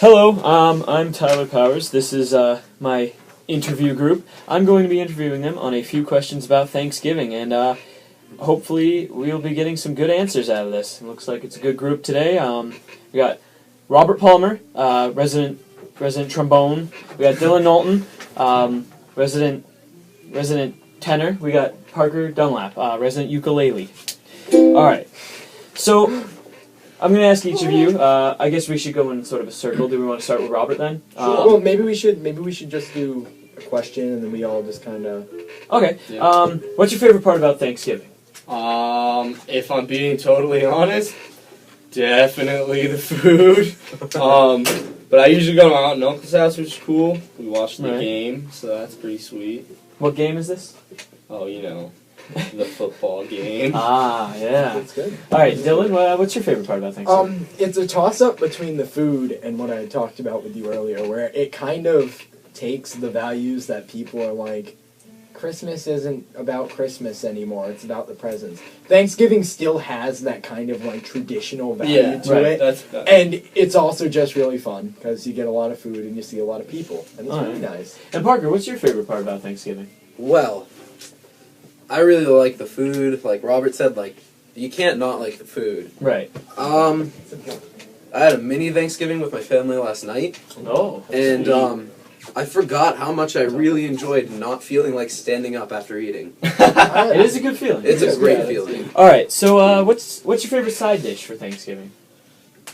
Hello, I'm Tyler Powers. This is my interview group. I'm going to be interviewing them on a few questions about Thanksgiving, and hopefully we'll be getting some good answers out of this. It looks like it's a good group today. We got Robert Palmer, resident trombone. We got Dylan Knowlton, resident tenor. We got Parker Dunlap, resident ukulele. All right, so I'm going to ask each of you. I guess we should go in sort of a circle. Do we want to start with Robert then? Sure. Well, maybe we should just do a question and then we all just kind of. Okay. Yeah. What's your favorite part about Thanksgiving? If I'm being totally honest, definitely the food. But I usually go to my aunt and uncle's house, which is cool. We watch the game, so that's pretty sweet. What game is this? Oh, you know, the football game. Ah, yeah. That's good. All right, Dylan, what's your favorite part about Thanksgiving? It's a toss-up between the food and what I talked about with you earlier, where it kind of takes the values that people are like, Christmas isn't about Christmas anymore, it's about the presents. Thanksgiving still has that kind of like traditional value to it. And it's also just really fun, because you get a lot of food and you see a lot of people, and it's really nice. And Parker, what's your favorite part about Thanksgiving? Well, I really like the food. Like Robert said, like, you can't not like the food. Right. I had a mini Thanksgiving with my family last night. Oh. And I forgot how much I really enjoyed not feeling like standing up after eating. It is a good feeling. It's a great feeling. All right. So, what's your favorite side dish for Thanksgiving?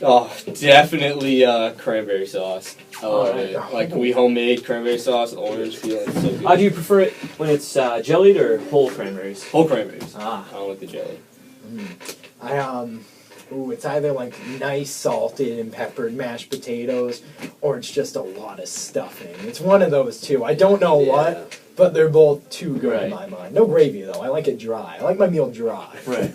Oh, definitely cranberry sauce. I love it. Like, we homemade cranberry sauce, orange peel, it's so good. Do you prefer it when it's jellied or whole cranberries? Whole cranberries. Ah. I don't like the jelly. It's either like nice salted and peppered mashed potatoes, or it's just a lot of stuffing. It's one of those two. I don't know what, but they're both too good in my mind. No gravy though. I like it dry. I like my meal dry. Right.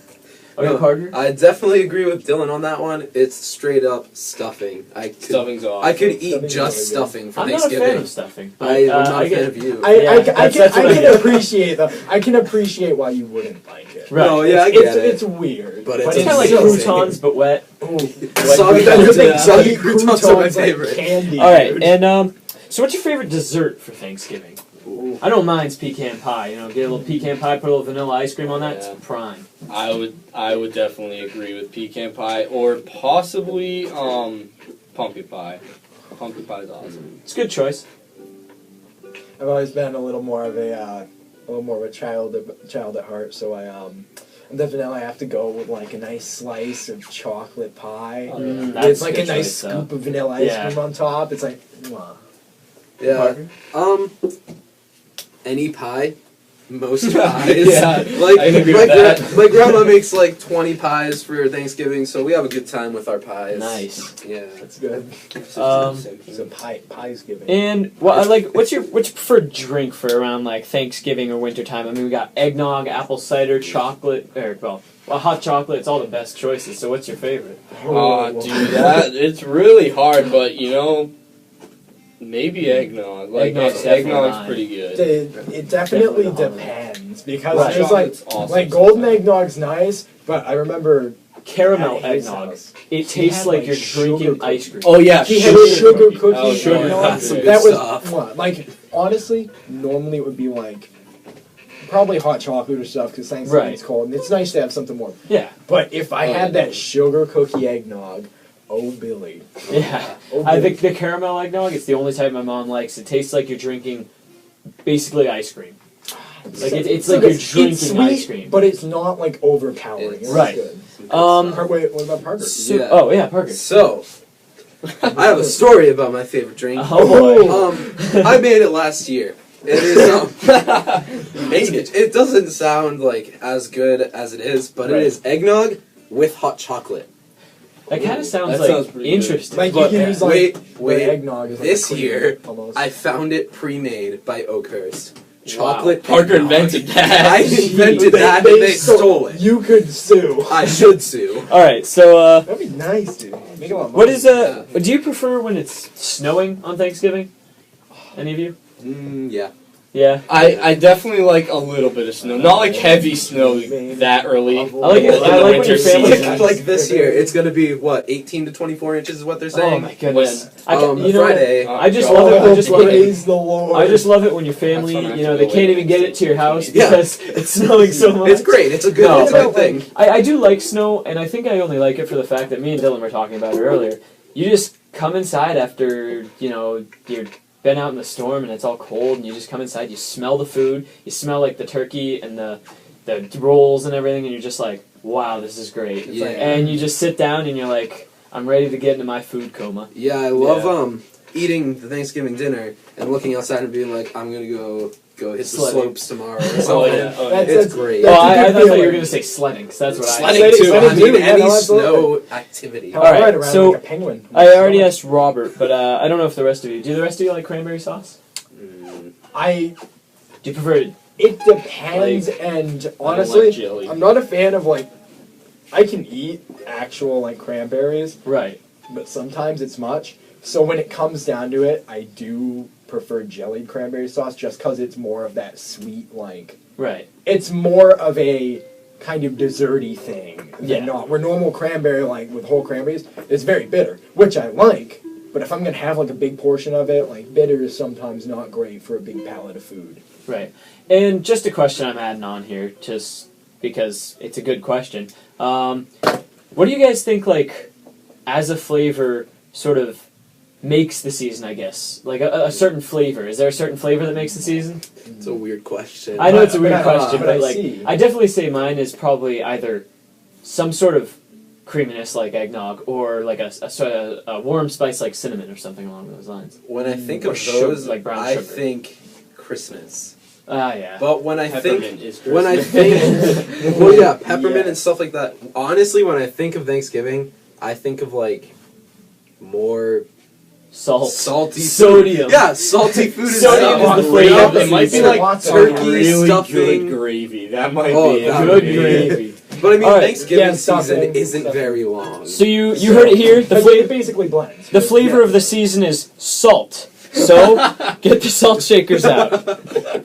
Okay, Parker? I definitely agree with Dylan on that one. It's straight up stuffing. Stuffing's awesome. I could eat just stuffing for Thanksgiving. I'm not a fan of stuffing. I'm not a fan of you. I can appreciate though. I can appreciate why you wouldn't like it. Right. No, yeah, I get it. It's weird, but it's kind of like croutons, but wet. Soggy croutons are my favorite. Like candy. All right, and so what's your favorite dessert for Thanksgiving? Ooh. I don't mind pecan pie. You know, get a little pecan pie, put a little vanilla ice cream on that. It's prime. I would definitely agree with pecan pie, or possibly pumpkin pie. Pumpkin pie is awesome. It's a good choice. I've always been a little more of a child at heart, so I definitely have to go with like a nice slice of chocolate pie. It's like a nice scoop of vanilla ice cream on top. It's like, mwah. Yeah. Any pie. Most pies. Yeah, I agree with that. My grandma makes like 20 pies for Thanksgiving, so we have a good time with our pies. Nice. Yeah. That's good. So pie's giving. And what's your preferred drink for around like Thanksgiving or wintertime? I mean, we got eggnog, apple cider, chocolate, or hot chocolate. It's all the best choices. So what's your favorite? Dude, it's really hard, but you know, maybe eggnog. Like eggnog's pretty good. It definitely depends, because there's like golden eggnog's nice, but I remember caramel eggnog. It tastes like you're drinking ice cream. Oh yeah, he had sugar cookie. That was what, like honestly, normally it would be like probably hot chocolate or stuff, because Thanksgiving's cold and it's nice to have something warm. Yeah, but if I had that sugar cookie eggnog. Oh, Billy. Yeah. I think the caramel eggnog, it's the only type my mom likes. It tastes like you're drinking basically ice cream. Like it's like you're drinking sweet, ice cream. But it's not like overpowering. It's right. Good. Wait, what about Parker? Oh, yeah, Parker. So, I have a story about my favorite drink. Oh, boy. I made it last year. It is, it doesn't sound like as good as it is, but it is eggnog with hot chocolate. That kind of sounds like interesting. Like you can use wait, eggnog is like this year, almost. I found it pre-made by Oakhurst. Chocolate Parker invented that. I invented that and they stole it. You could sue. I should sue. Alright, so that'd be nice, dude. Make a lot of money. What is do you prefer when it's snowing on Thanksgiving? Any of you? Yeah. Yeah. I definitely like a little bit of snow. Not like heavy snow that early. I like it. In I the like when winter your family. season. Like this year, it's gonna be what 18 to 24 inches is what they're saying. Oh my goodness! You know, Friday. I just love it. Praise the Lord. I just love it when your family, That's when I you know, have they to can't go even get it to your house Yeah. because it's snowing so much. It's great. It's a good, No, it's a good thing. I do like snow, and I think I only like it for the fact that me and Dylan were talking about it earlier. You just come inside after, you know, you've been out in the storm and it's all cold, and you just come inside, you smell the food, you smell like the turkey and the rolls and everything, and you're just like, wow, this is great. Yeah. And you just sit down and you're like, I'm ready to get into my food coma. Yeah, I love eating the Thanksgiving dinner and looking outside and being like, I'm gonna go hit the Sledding. slopes tomorrow or something. It's great. Oh, I good thought you were feeling. going to say sledding, because that's what Sledding I too. Sledding I mean, too, yeah, any no, absolutely. snow activity. How All right, right, around so like a penguin. I already asked Robert, but I don't know if the rest of you. Do the rest of you like cranberry sauce? Do you prefer it? It depends, and honestly, jelly. I'm not a fan of like. I can eat actual like cranberries, Right. but sometimes it's much. So when it comes down to it, I do prefer jellied cranberry sauce just because it's more of that sweet like. Right. It's more of a kind of desserty thing than Yeah. not. Where normal cranberry like with whole cranberries is very bitter, which I like. But if I'm gonna have like a big portion of it, like bitter is sometimes not great for a big palate of food. Right. And just a question I'm adding on here, just because it's a good question. What do you guys think, like, as a flavor sort of makes the season, I guess? Like, a certain flavor. Is there a certain flavor that makes the season? It's a weird question. I know it's a weird But question, but but, I like, see. I definitely say mine is probably either some sort of creaminess like eggnog, or like a warm spice like cinnamon or something along those lines. When I think Or of sugar, those, like brown I sugar. think Christmas. Ah, yeah. But when I Peppermint think, is when I Christmas. think, well, yeah, peppermint Yeah. and stuff like that. Honestly, when I think of Thanksgiving, I think of like more Salt. salty Sodium. Food. Yeah, salty food is Sodium stuff. is the flavor of the It might be season. like Lots of turkey, really good stuffing. gravy. That might Oh, be it. that Good would be gravy. But I mean, All right. Thanksgiving Yeah, stuffing, season isn't stuffing. very long. So you heard it here. The But flavor. it basically blends. The flavor of the season is salt. So, get the salt shakers out.